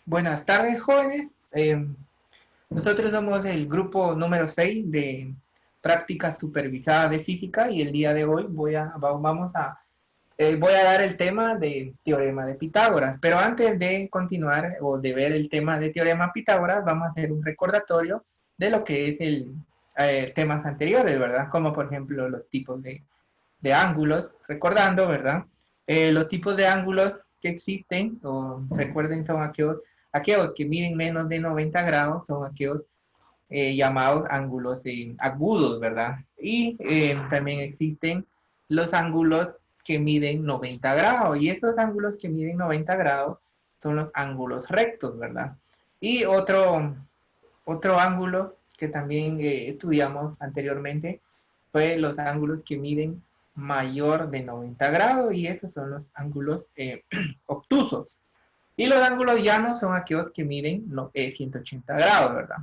Buenas tardes, jóvenes. Nosotros somos el grupo número 6 de práctica supervisada de física y el día de hoy voy a dar el tema de teorema de Pitágoras. Pero antes de continuar o de ver el tema de teorema de Pitágoras, vamos a hacer un recordatorio de lo que es el temas anteriores, ¿verdad? Como por ejemplo los tipos de ángulos, recordando, ¿verdad? Los tipos de ángulos que existen, o recuerden, son aquellos que miden menos de 90 grados, son aquellos llamados ángulos agudos, ¿verdad? Y también existen los ángulos que miden 90 grados, y estos ángulos que miden 90 grados son los ángulos rectos, ¿verdad? Y otro ángulo que también estudiamos anteriormente fue los ángulos que miden mayor de 90 grados y esos son los ángulos obtusos. Y los ángulos llanos son aquellos que miden 180 grados, ¿verdad?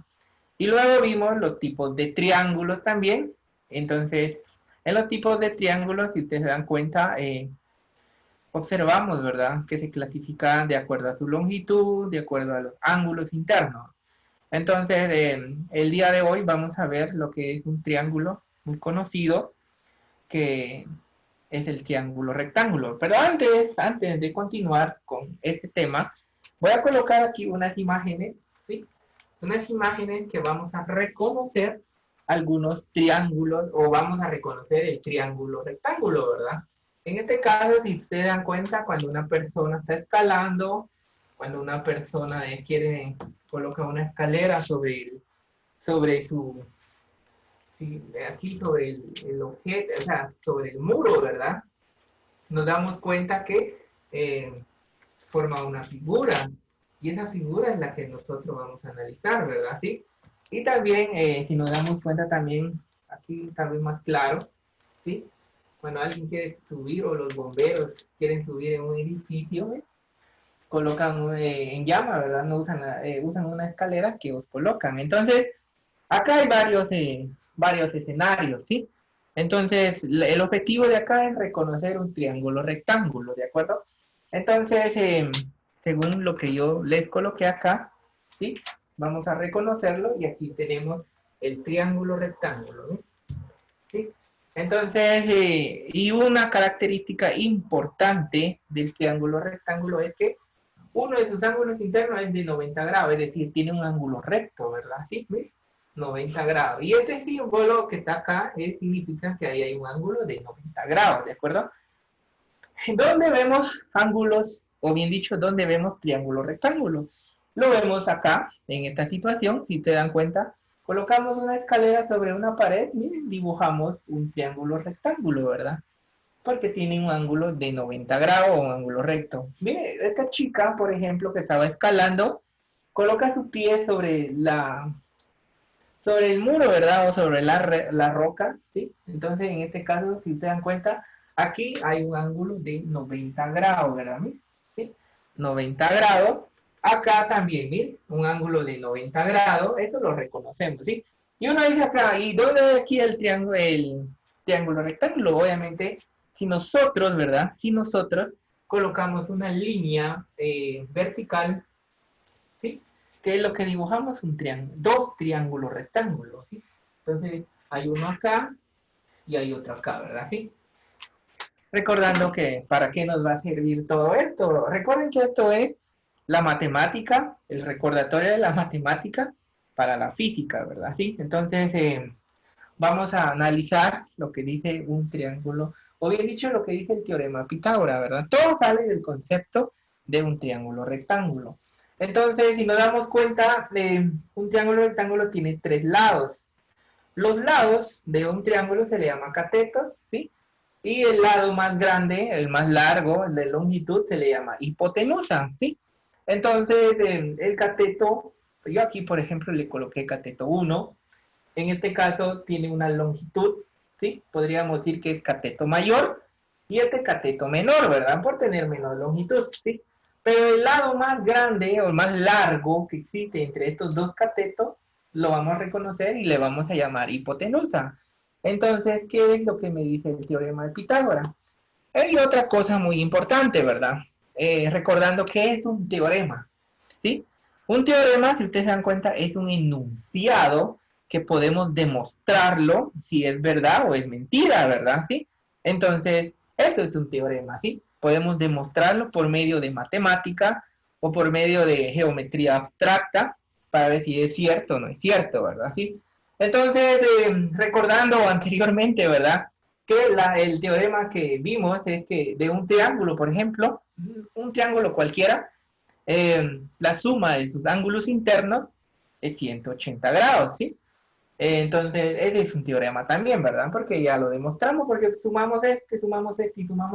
Y luego vimos los tipos de triángulos también. Entonces, en los tipos de triángulos, si ustedes se dan cuenta, observamos, ¿verdad?, que se clasifican de acuerdo a su longitud, de acuerdo a los ángulos internos. Entonces, el día de hoy vamos a ver lo que es un triángulo muy conocido, que es el triángulo rectángulo. Pero antes de continuar con este tema, voy a colocar aquí unas imágenes, ¿sí? Unas imágenes que vamos a reconocer algunos triángulos o vamos a reconocer el triángulo rectángulo, ¿verdad? En este caso, si se dan cuenta, cuando una persona está escalando, cuando una persona quiere colocar una escalera sobre su, sí, aquí sobre el objeto, o sea, sobre el muro, ¿verdad? Nos damos cuenta que forma una figura y esa figura es la que nosotros vamos a analizar, ¿verdad? ¿Sí? Y también, si nos damos cuenta también, aquí tal vez más claro, ¿sí? Cuando alguien quiere subir o los bomberos quieren subir en un edificio, colocan en llama, ¿verdad? No usan, usan una escalera que os colocan. Entonces, acá hay varios escenarios, ¿sí? Entonces, el objetivo de acá es reconocer un triángulo rectángulo, ¿de acuerdo? Entonces, según lo que yo les coloqué acá, ¿sí? Vamos a reconocerlo y aquí tenemos el triángulo rectángulo, ¿no? ¿Sí? Entonces, y una característica importante del triángulo rectángulo es que uno de sus ángulos internos es de 90 grados, es decir, tiene un ángulo recto, ¿verdad? ¿Sí? ¿Ves? 90 grados. Y este símbolo que está acá significa que ahí hay un ángulo de 90 grados, ¿de acuerdo? ¿Dónde vemos ángulos, o bien dicho, dónde vemos triángulo rectángulo? Lo vemos acá, en esta situación, si te dan cuenta, colocamos una escalera sobre una pared, miren, dibujamos un triángulo rectángulo, ¿verdad? Porque tiene un ángulo de 90 grados o un ángulo recto. Mire, esta chica, por ejemplo, que estaba escalando, coloca su pie sobre el muro, ¿verdad? O sobre la roca, ¿sí? Entonces, en este caso, si te dan cuenta, aquí hay un ángulo de 90 grados, ¿verdad? ¿Sí? 90 grados. Acá también, miren, un ángulo de 90 grados, esto lo reconocemos, ¿sí? Y uno dice acá, ¿y dónde hay aquí el triángulo rectángulo? Obviamente, si nosotros, ¿verdad? Si nosotros colocamos una línea vertical, ¿sí? Que es lo que dibujamos, un triángulo, dos triángulos rectángulos, ¿sí? Entonces, hay uno acá y hay otro acá, ¿verdad? ¿Sí? Recordando que para qué nos va a servir todo esto. Recuerden que esto es la matemática, el recordatorio de la matemática para la física, ¿verdad? ¿Sí? Entonces, vamos a analizar lo que dice un triángulo, o bien dicho, lo que dice el teorema de Pitágoras, ¿verdad? Todo sale del concepto de un triángulo rectángulo. Entonces, si nos damos cuenta, un triángulo rectángulo tiene tres lados. Los lados de un triángulo se le llama catetos, ¿sí? Y el lado más grande, el más largo, el de longitud, se le llama hipotenusa, ¿sí? Entonces, el cateto, yo aquí, por ejemplo, le coloqué cateto 1. En este caso tiene una longitud, ¿sí? Podríamos decir que es cateto mayor y este cateto menor, ¿verdad? Por tener menor longitud, ¿sí? Pero el lado más grande o más largo que existe entre estos dos catetos lo vamos a reconocer y le vamos a llamar hipotenusa. Entonces, ¿qué es lo que me dice el teorema de Pitágoras? Hay otra cosa muy importante, ¿verdad? Recordando que es un teorema. ¿sí? Un teorema, si ustedes se dan cuenta, es un enunciado que podemos demostrarlo si es verdad o es mentira, ¿verdad? ¿Sí? Entonces, eso es un teorema, ¿sí? Podemos demostrarlo por medio de matemática o por medio de geometría abstracta para ver si es cierto o no es cierto, ¿verdad? ¿Sí? Entonces, recordando anteriormente, ¿verdad? Que el teorema que vimos es que de un triángulo, por ejemplo, un triángulo cualquiera, la suma de sus ángulos internos es 180 grados, ¿sí? Entonces, ese es un teorema también, ¿verdad? Porque ya lo demostramos, porque sumamos este y sumamos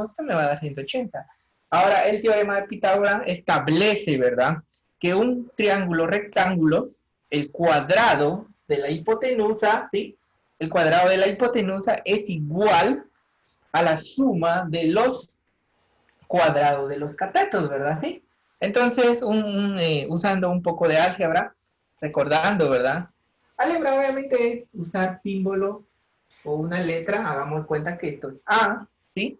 este, me va a dar 180. Ahora, el teorema de Pitágoras establece, ¿verdad? Que un triángulo rectángulo, el cuadrado de la hipotenusa, ¿sí? El cuadrado de la hipotenusa es igual a la suma de los cuadrados de los catetos, ¿verdad? ¿Sí? Entonces, usando un poco de álgebra, recordando, ¿verdad? Álgebra obviamente es usar símbolos o una letra, hagamos cuenta que esto es A, ¿sí?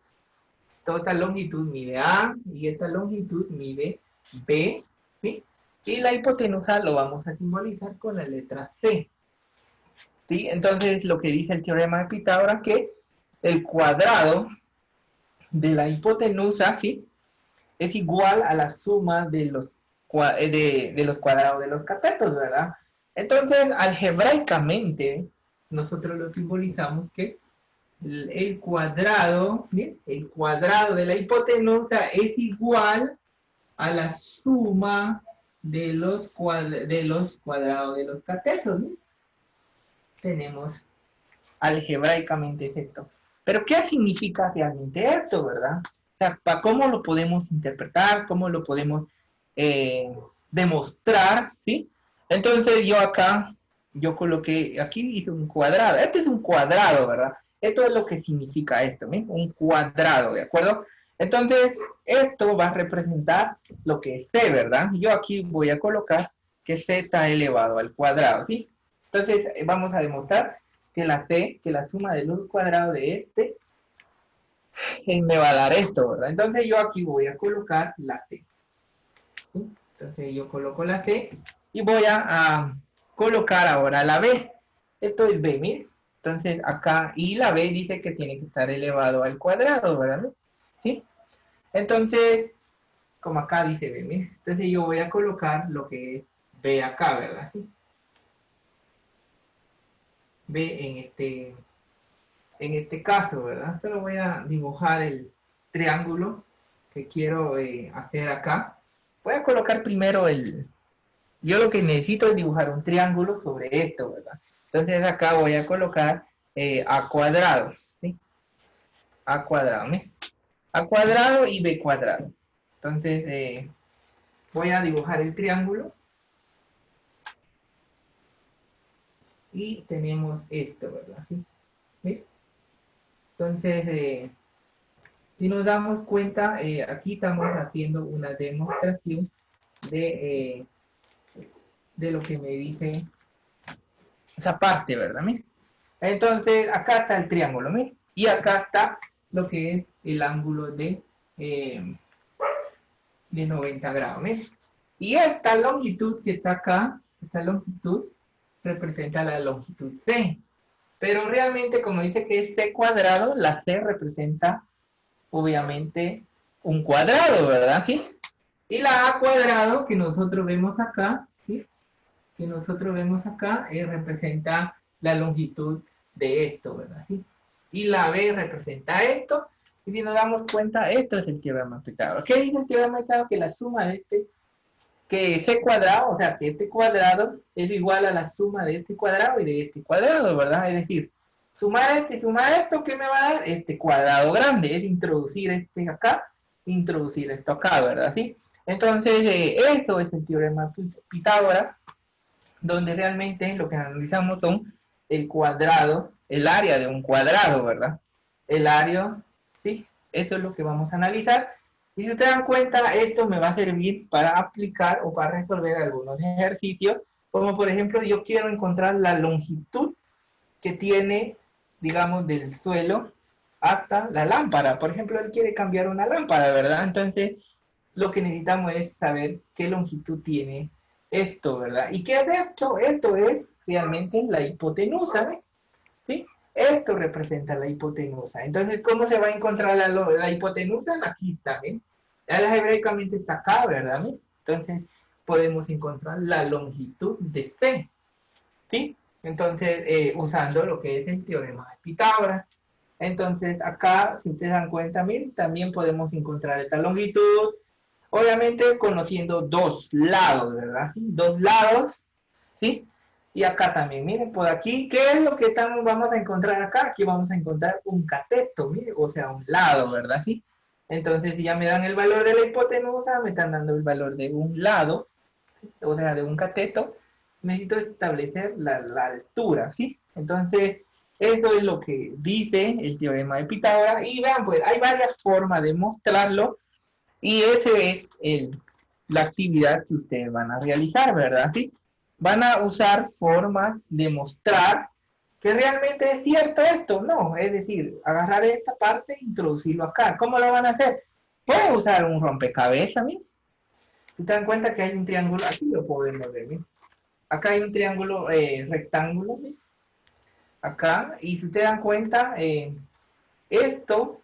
Toda esta longitud mide A y esta longitud mide B, ¿sí? Y la hipotenusa lo vamos a simbolizar con la letra C, ¿sí? Entonces, lo que dice el teorema de Pitágoras que el cuadrado de la hipotenusa, ¿sí? Es igual a la suma de los cuadrados de los catetos, ¿verdad? Entonces, algebraicamente, nosotros lo simbolizamos que el cuadrado, ¿bien? El cuadrado de la hipotenusa es igual a la suma de los cuadrados de los catetos, ¿no? Tenemos algebraicamente esto. Pero, ¿qué significa realmente esto, verdad? O sea, ¿cómo lo podemos interpretar? ¿Cómo lo podemos eh, demostrar? ¿Sí? Entonces, yo coloqué, aquí hice un cuadrado. Este es un cuadrado, ¿verdad? Esto es lo que significa esto, ¿sí? Un cuadrado, ¿de acuerdo? Entonces, esto va a representar lo que es C, ¿verdad? Yo aquí voy a colocar que Z está elevado al cuadrado, ¿sí? Entonces, vamos a demostrar que la suma de los cuadrados de este me va a dar esto, ¿verdad? Entonces yo aquí voy a colocar la C, ¿sí? Entonces yo coloco la C y voy a colocar ahora la B. Esto es B, ¿mire? Entonces acá, y la B dice que tiene que estar elevado al cuadrado, ¿verdad? ¿Sí? Entonces, como acá dice B, ¿mire? Entonces yo voy a colocar lo que es B acá, ¿verdad? ¿Sí? B en este caso, ¿verdad? Solo voy a dibujar el triángulo que quiero hacer acá. Voy a colocar primero yo lo que necesito es dibujar un triángulo sobre esto, ¿verdad? Entonces acá voy a colocar A cuadrado, ¿sí? A cuadrado, ¿sí? A cuadrado y B cuadrado. Entonces voy a dibujar el triángulo y tenemos esto, ¿verdad? ¿Sí? ¿Sí? Entonces, si nos damos cuenta, aquí estamos haciendo una demostración de, eh, de lo que me dice esa parte, ¿verdad? Mira. Entonces, acá está el triángulo, mira. Y acá está lo que es el ángulo de 90 grados, mira. Y esta longitud que está acá, esta longitud, representa la longitud C. Pero realmente, como dice que es C cuadrado, la C representa, obviamente, un cuadrado, ¿verdad? ¿Sí? Y la A cuadrado que nosotros vemos acá, ¿sí? Que nosotros vemos acá, representa la longitud de esto, ¿verdad? ¿Sí? Y la B representa esto, y si nos damos cuenta, esto es el teorema de Pitágoras. ¿Qué dice el teorema de Pitágoras? Que la suma de que C cuadrado, o sea, que este cuadrado es igual a la suma de este cuadrado y de este cuadrado, ¿verdad? Es decir, sumar esto, ¿qué me va a dar? Este cuadrado grande, es introducir este acá, introducir esto acá, ¿verdad? ¿Sí? Entonces, esto es el teorema de Pitágoras, donde realmente lo que analizamos son el cuadrado, el área de un cuadrado, ¿verdad? El área, ¿sí? Eso es lo que vamos a analizar. Y si ustedes dan cuenta, esto me va a servir para aplicar o para resolver algunos ejercicios, como por ejemplo, yo quiero encontrar la longitud que tiene, digamos, del suelo hasta la lámpara. Por ejemplo, él quiere cambiar una lámpara, ¿verdad? Entonces, lo que necesitamos es saber qué longitud tiene esto, ¿verdad? ¿Y qué es esto? Esto es realmente la hipotenusa, ¿ves? ¿Sí? Esto representa la hipotenusa. Entonces, ¿cómo se va a encontrar la hipotenusa? Aquí está, ¿ves? Algebraicamente está acá, ¿verdad? ¿Ves? Entonces, podemos encontrar la longitud de C, ¿sí? Entonces, usando lo que es el teorema de Pitágoras. Entonces, acá, si ustedes dan cuenta, miren, también podemos encontrar esta longitud, obviamente conociendo dos lados, ¿verdad? ¿Sí? Dos lados, ¿sí? Y acá también, miren, por aquí, ¿qué es lo que vamos a encontrar acá? Aquí vamos a encontrar un cateto, miren, o sea, un lado, ¿verdad? ¿Sí? Entonces, si ya me dan el valor de la hipotenusa, me están dando el valor de un lado, o sea, de un cateto, necesito establecer la altura, ¿sí? Entonces, eso es lo que dice el teorema de Pitágoras. Y vean, pues, hay varias formas de mostrarlo, y ese es la actividad que ustedes van a realizar, ¿verdad? ¿Sí? Van a usar formas de mostrar que realmente es cierto esto, ¿no? Es decir, agarrar esta parte e introducirlo acá. ¿Cómo lo van a hacer? Pueden usar un rompecabezas, ¿sí? Si te dan cuenta que hay un triángulo, aquí lo podemos ver, ¿sí? Acá hay un triángulo rectángulo, ¿sí? Acá, y si te dan cuenta, esto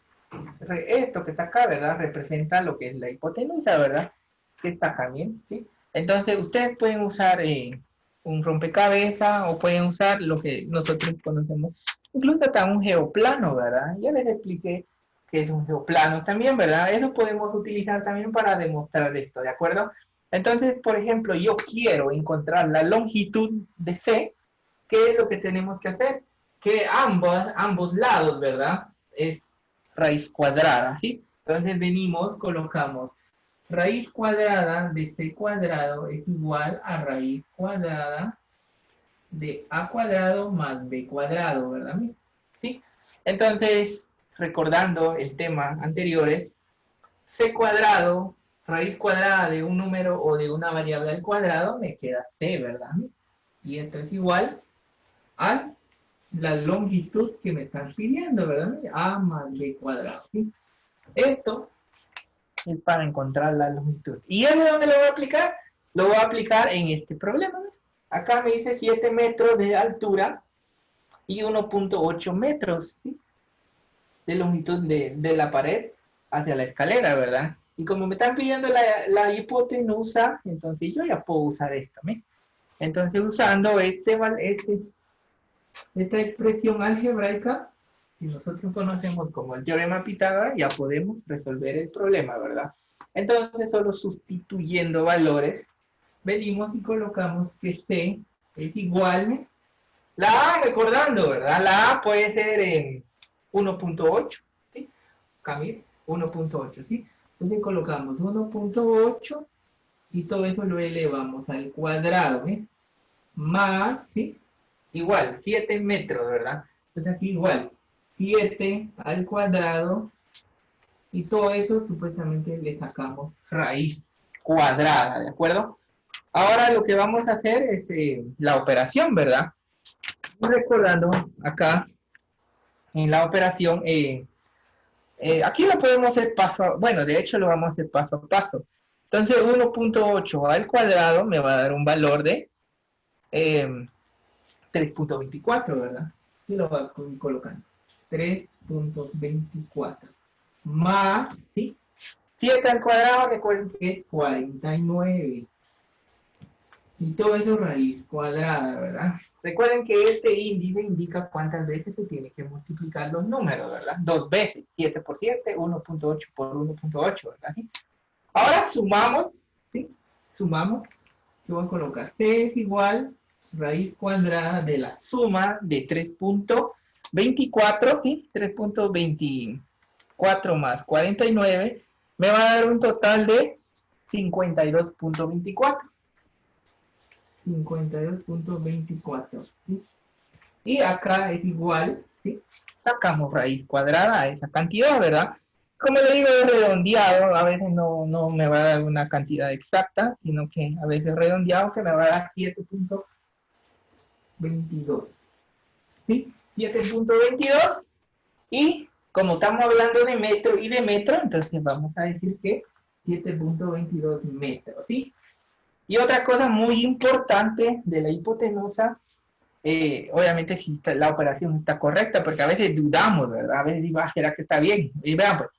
esto que está acá, ¿verdad? Representa lo que es la hipotenusa, ¿verdad? Que está acá bien, ¿sí? Entonces, ustedes pueden usar un rompecabezas o pueden usar lo que nosotros conocemos, incluso hasta un geoplano, ¿verdad? Ya les expliqué que es un geoplano también, ¿verdad? Eso podemos utilizar también para demostrar esto, ¿de acuerdo? Entonces, por ejemplo, yo quiero encontrar la longitud de C. ¿Qué es lo que tenemos que hacer? Que ambos lados, ¿verdad? Es raíz cuadrada, ¿sí? Entonces venimos, colocamos raíz cuadrada de C cuadrado es igual a raíz cuadrada de A cuadrado más B cuadrado, ¿verdad? ¿Sí? Entonces, recordando el tema anterior, C cuadrado, raíz cuadrada de un número o de una variable al cuadrado, me queda C, ¿verdad? Y esto es igual a la longitud que me están pidiendo, ¿verdad? A más B cuadrado, ¿sí? Esto es para encontrar la longitud. ¿Y es de dónde lo voy a aplicar? Lo voy a aplicar en este problema. ¿Ves? Acá me dice 7 metros de altura y 1.8 metros, ¿sí? De longitud de la pared hacia la escalera, ¿verdad? Y como me están pidiendo la hipotenusa, entonces yo ya puedo usar esto, ¿ves? Entonces usando esta expresión algebraica, si nosotros conocemos como el teorema de Pitágoras, ya podemos resolver el problema, ¿verdad? Entonces, solo sustituyendo valores, venimos y colocamos que C es igual, la A, recordando, ¿verdad? La A puede ser en 1.8, ¿sí? Camil, 1.8, ¿sí? Entonces colocamos 1.8 y todo eso lo elevamos al cuadrado, ¿sí? Más, ¿sí? Igual, 7 metros, ¿verdad? Entonces aquí igual, 7 al cuadrado y todo eso supuestamente le sacamos raíz cuadrada, ¿de acuerdo? Ahora lo que vamos a hacer es la operación, ¿verdad? Recordando acá en la operación, aquí lo podemos hacer bueno, de hecho lo vamos a hacer paso a paso. Entonces 1.8 al cuadrado me va a dar un valor de 3.24, ¿verdad? Y lo voy a colocar. 3.24 más, ¿sí? 7 al cuadrado, recuerden que es 49. Y todo eso raíz cuadrada, ¿verdad? Recuerden que este índice indica cuántas veces se tiene que multiplicar los números, ¿verdad? Dos veces, 7 por 7, 1.8 por 1.8, ¿verdad? ¿Sí? Ahora sumamos, ¿sí? Sumamos, yo voy a colocar C es igual raíz cuadrada de la suma de 3.24, ¿sí? 3.24 más 49 me va a dar un total de 52.24. 52.24, ¿sí? Y acá es igual, ¿sí? Sacamos raíz cuadrada a esa cantidad, ¿verdad? Como le digo, es redondeado, a veces no me va a dar una cantidad exacta, sino que a veces redondeado que me va a dar 7.22, ¿sí? 7.22 y como estamos hablando de metro y de metro, entonces vamos a decir que 7.22 metros, ¿sí? Y otra cosa muy importante de la hipotenusa, obviamente si la operación está correcta, porque a veces dudamos, ¿verdad? A veces digo, ¿será que está bien? Y vean, pues,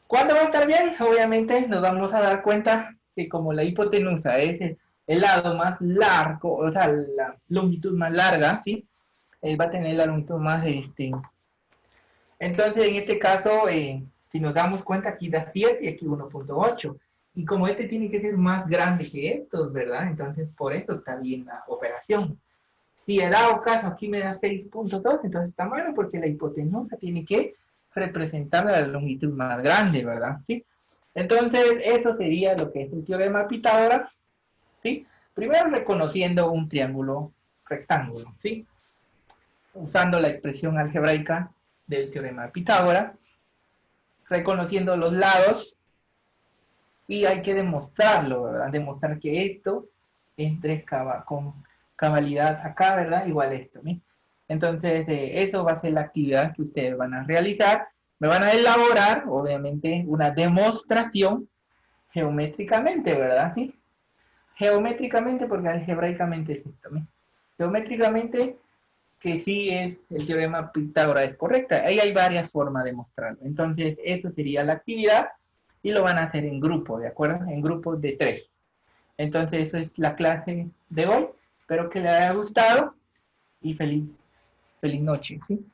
¿cuándo va a estar bien? Obviamente nos vamos a dar cuenta que como la hipotenusa es el lado más largo, o sea, la longitud más larga, ¿sí? Va a tener la longitud más, entonces en este caso, si nos damos cuenta, aquí da 7 y aquí 1.8. Y como este tiene que ser más grande que estos, ¿verdad? Entonces por eso está bien la operación. Si he dado caso, aquí me da 6.2, entonces está malo porque la hipotenusa tiene que representar la longitud más grande, ¿verdad? ¿Sí? Entonces, eso sería lo que es el teorema de Pitágoras, ¿sí? Primero reconociendo un triángulo rectángulo, ¿sí? Usando la expresión algebraica del teorema de Pitágoras, reconociendo los lados, y hay que demostrarlo, ¿verdad? Demostrar que esto entre con cabalidad acá, ¿verdad? Igual esto, ¿sí? Entonces, eso va a ser la actividad que ustedes van a realizar. Me van a elaborar, obviamente, una demostración geométricamente, ¿verdad? ¿Sí? Geométricamente, porque algebraicamente es esto, ¿sí? Geométricamente, que sí es el teorema Pitágoras es correcta. Ahí hay varias formas de mostrarlo. Entonces, eso sería la actividad y lo van a hacer en grupo, ¿de acuerdo? En grupos de 3. Entonces, eso es la clase de hoy. Espero que les haya gustado y feliz noche, ¿sí?